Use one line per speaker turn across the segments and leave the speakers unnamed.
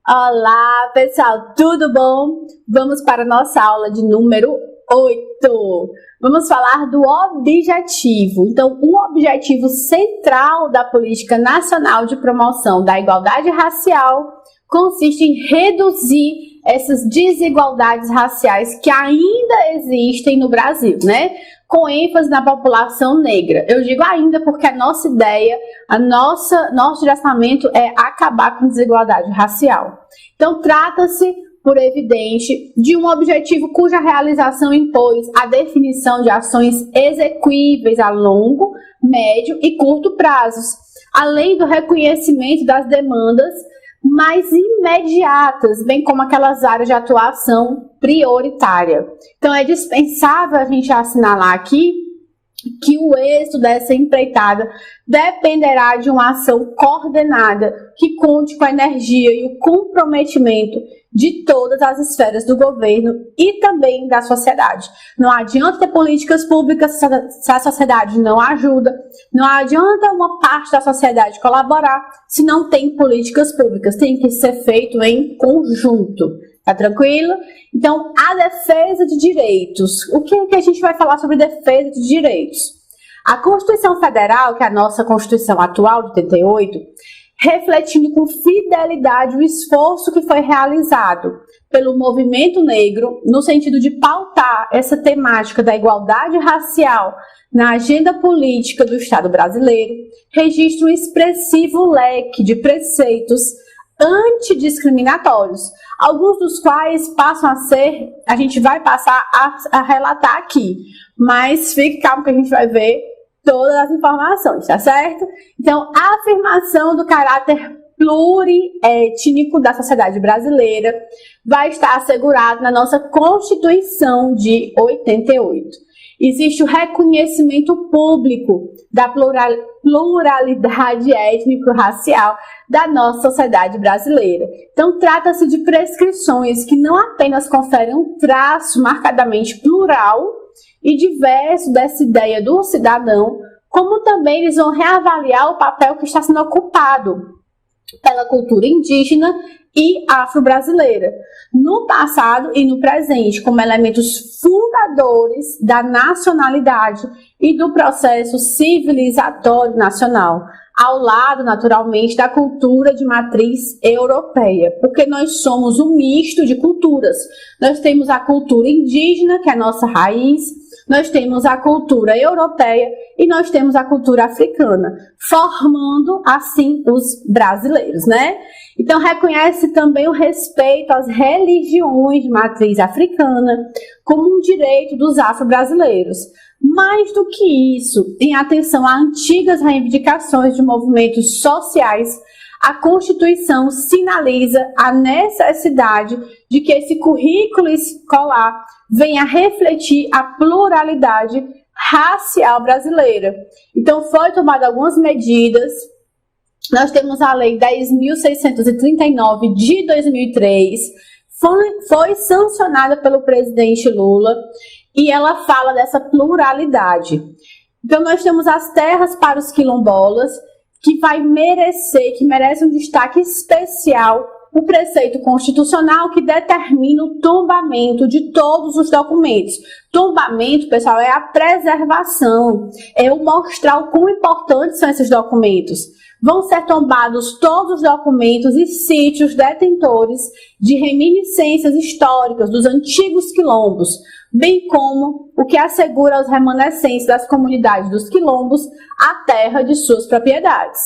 Olá, pessoal, tudo bom? Vamos para a nossa aula de número 8. Vamos falar do objetivo. Então, o objetivo central da Política Nacional de Promoção da Igualdade Racial consiste em reduzir essas desigualdades raciais que ainda existem no Brasil, né? Com ênfase na população negra. Eu digo ainda porque a nossa ideia, nosso direcionamento é acabar com a desigualdade racial. Então, trata-se, por evidente, de um objetivo cuja realização impôs a definição de ações execuíveis a longo, médio e curto prazos, além do reconhecimento das demandas mais imediatas, bem como aquelas áreas de atuação prioritária. Então, é dispensável a gente assinalar aqui que o êxito dessa empreitada dependerá de uma ação coordenada que conte com a energia e o comprometimento de todas as esferas do governo e também da sociedade. Não adianta ter políticas públicas se a sociedade não ajuda, não adianta uma parte da sociedade colaborar se não tem políticas públicas, tem que ser feito em conjunto. Tá tranquilo? Então, a defesa de direitos. O que a gente vai falar sobre defesa de direitos? A Constituição Federal, que é a nossa Constituição atual de 88, refletindo com fidelidade o esforço que foi realizado pelo movimento negro no sentido de pautar essa temática da igualdade racial na agenda política do Estado brasileiro, registra um expressivo leque de preceitos antidiscriminatórios, alguns dos quais a gente vai passar a relatar aqui, mas fique calmo que a gente vai ver todas as informações, tá certo? Então, a afirmação do caráter pluriétnico da sociedade brasileira vai estar assegurada na nossa Constituição de 88. Existe o reconhecimento público da pluralidade étnico-racial da nossa sociedade brasileira. Então, trata-se de prescrições que não apenas conferem um traço marcadamente plural e diverso dessa ideia do cidadão, como também eles vão reavaliar o papel que está sendo ocupado pela cultura indígena e afro-brasileira, no passado e no presente, como elementos fundadores da nacionalidade e do processo civilizatório nacional, ao lado, naturalmente, da cultura de matriz europeia, porque nós somos um misto de culturas. Nós temos a cultura indígena, que é a nossa raiz, nós temos a cultura europeia e nós temos a cultura africana, formando, assim, os brasileiros, né? Então, reconhece também o respeito às religiões de matriz africana como um direito dos afro-brasileiros. Mais do que isso, em atenção a antigas reivindicações de movimentos sociais, a Constituição sinaliza a necessidade de que esse currículo escolar venha refletir a pluralidade racial brasileira. Então, foi tomada algumas medidas. Nós temos a Lei 10.639 de 2003, foi sancionada pelo presidente Lula e ela fala dessa pluralidade. Então, nós temos as terras para os quilombolas, que merece um destaque especial o preceito constitucional que determina o tombamento de todos os documentos. Tombamento, pessoal, é a preservação, é o mostrar o quão importantes são esses documentos. Vão ser tombados todos os documentos e sítios detentores de reminiscências históricas dos antigos quilombos, bem como o que assegura aos remanescentes das comunidades dos quilombos a terra de suas propriedades.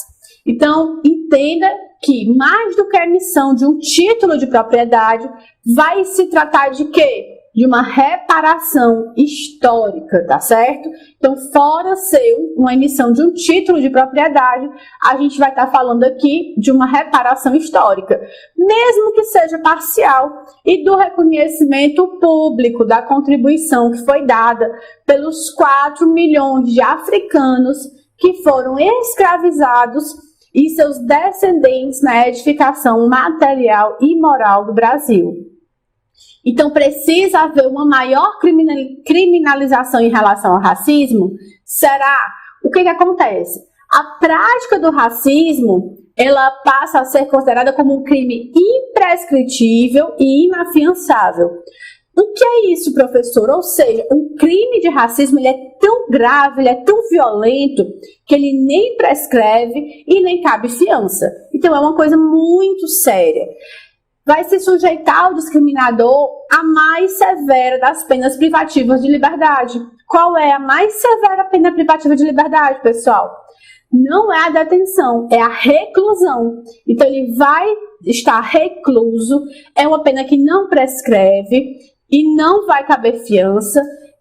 Então, entenda que, mais do que a emissão de um título de propriedade, vai se tratar de quê? De uma reparação histórica, tá certo? Então, fora ser uma emissão de um título de propriedade, a gente vai estar falando aqui de uma reparação histórica, mesmo que seja parcial, e do reconhecimento público da contribuição que foi dada pelos 4 milhões de africanos que foram escravizados e seus descendentes na edificação material e moral do Brasil. Então, precisa haver uma maior criminalização em relação ao racismo? Será? O que acontece? A prática do racismo ela passa a ser considerada como um crime imprescritível e inafiançável. O que é isso, professor? Ou seja, um crime de racismo ele é tão grave, ele é tão violento, que ele nem prescreve e nem cabe fiança. Então é uma coisa muito séria. Vai se sujeitar o discriminador à mais severa das penas privativas de liberdade. Qual é a mais severa pena privativa de liberdade, pessoal? Não é a detenção, é a reclusão. Então ele vai estar recluso, é uma pena que não prescreve e não vai caber fiança.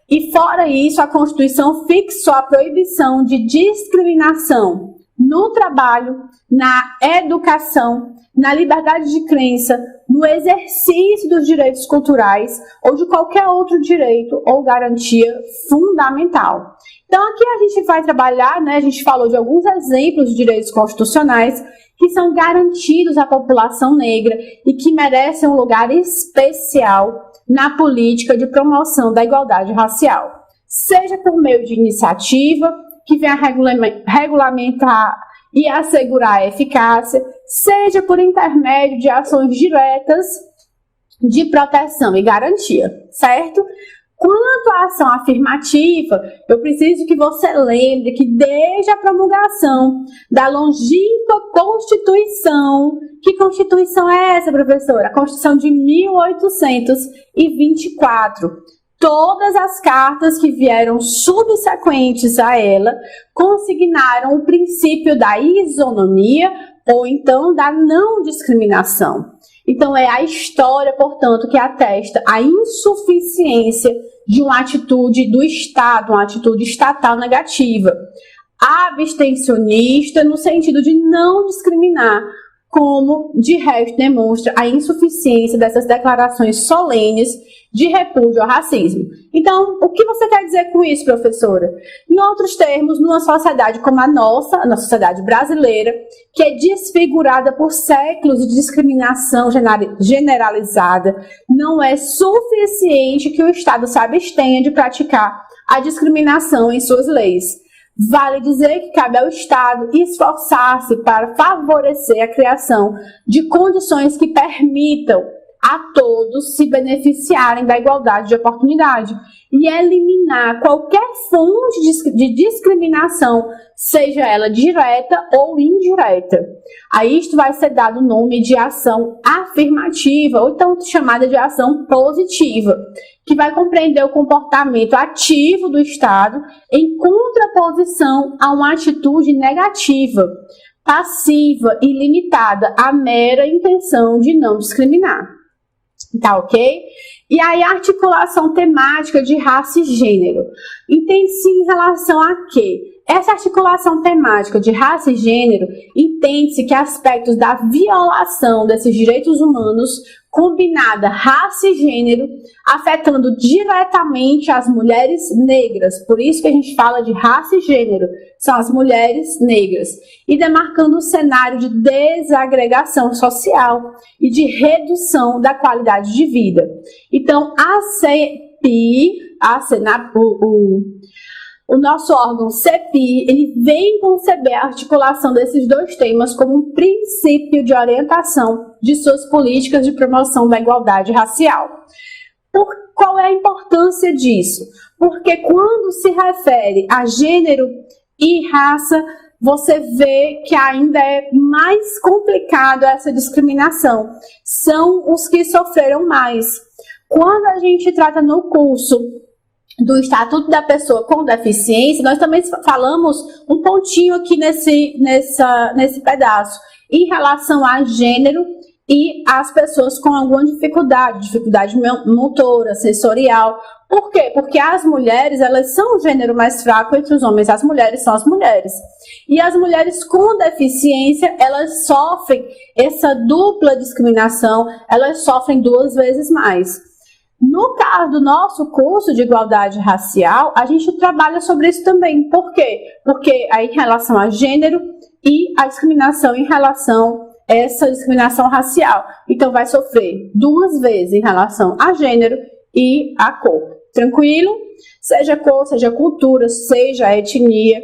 E fora isso, a Constituição fixou a proibição de discriminação no trabalho, na educação, na liberdade de crença, no exercício dos direitos culturais ou de qualquer outro direito ou garantia fundamental. Então aqui a gente vai trabalhar, a gente falou de alguns exemplos de direitos constitucionais que são garantidos à população negra e que merecem um lugar especial na política de promoção da igualdade racial. Seja por meio de iniciativa, que venha regulamentar e assegurar a eficácia, seja por intermédio de ações diretas de proteção e garantia, certo? Quanto à ação afirmativa, eu preciso que você lembre que desde a promulgação da longínqua Constituição, que Constituição é essa, professora? A Constituição de 1824. Todas as cartas que vieram subsequentes a ela consignaram o princípio da isonomia ou então da não discriminação. Então é a história, portanto, que atesta a insuficiência de uma atitude do Estado, uma atitude estatal negativa, abstencionista no sentido de não discriminar, como de resto demonstra a insuficiência dessas declarações solenes de repúdio ao racismo. Então, o que você quer dizer com isso, professora? Em outros termos, numa sociedade como a nossa sociedade brasileira, que é desfigurada por séculos de discriminação generalizada, não é suficiente que o Estado se abstenha de praticar a discriminação em suas leis. Vale dizer que cabe ao Estado esforçar-se para favorecer a criação de condições que permitam a todos se beneficiarem da igualdade de oportunidade e eliminar qualquer fonte de discriminação, seja ela direta ou indireta. A isto vai ser dado o nome de ação afirmativa, ou então chamada de ação positiva, que vai compreender o comportamento ativo do Estado em contraposição a uma atitude negativa, passiva e limitada à mera intenção de não discriminar. Tá ok? E aí a articulação temática de raça e gênero. Entende-se em relação a quê? Essa articulação temática de raça e gênero entende-se que aspectos da violação desses direitos humanos combinada raça e gênero, afetando diretamente as mulheres negras. Por isso que a gente fala de raça e gênero, são as mulheres negras. E demarcando um cenário de desagregação social e de redução da qualidade de vida. Então, o nosso órgão CEPI, ele vem conceber a articulação desses dois temas como um princípio de orientação de suas políticas de promoção da igualdade racial. Qual é a importância disso? Porque quando se refere a gênero e raça, você vê que ainda é mais complicado essa discriminação. São os que sofreram mais. Quando a gente trata no curso do Estatuto da Pessoa com Deficiência, nós também falamos um pontinho aqui nesse pedaço, em relação a gênero e as pessoas com alguma dificuldade motora, sensorial. Por quê? Porque as mulheres, elas são o gênero mais fraco entre os homens, as mulheres são as mulheres. E as mulheres com deficiência, elas sofrem essa dupla discriminação, elas sofrem 2 vezes mais. No caso do nosso curso de igualdade racial, a gente trabalha sobre isso também. Por quê? Porque aí em relação a gênero e a discriminação em relação a essa discriminação racial. Então vai sofrer 2 vezes em relação a gênero e a cor. Tranquilo? Seja cor, seja cultura, seja etnia.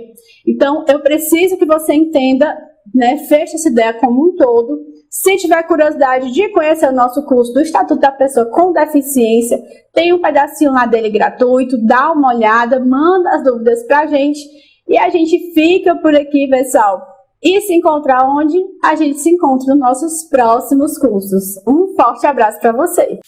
Então eu preciso que você entenda né, fecha essa ideia como um todo. Se tiver curiosidade de conhecer o nosso curso do Estatuto da Pessoa com Deficiência, tem um pedacinho lá dele gratuito, dá uma olhada, manda as dúvidas pra gente e a gente fica por aqui, pessoal. E se encontrar onde? A gente se encontra nos nossos próximos cursos. Um forte abraço para você!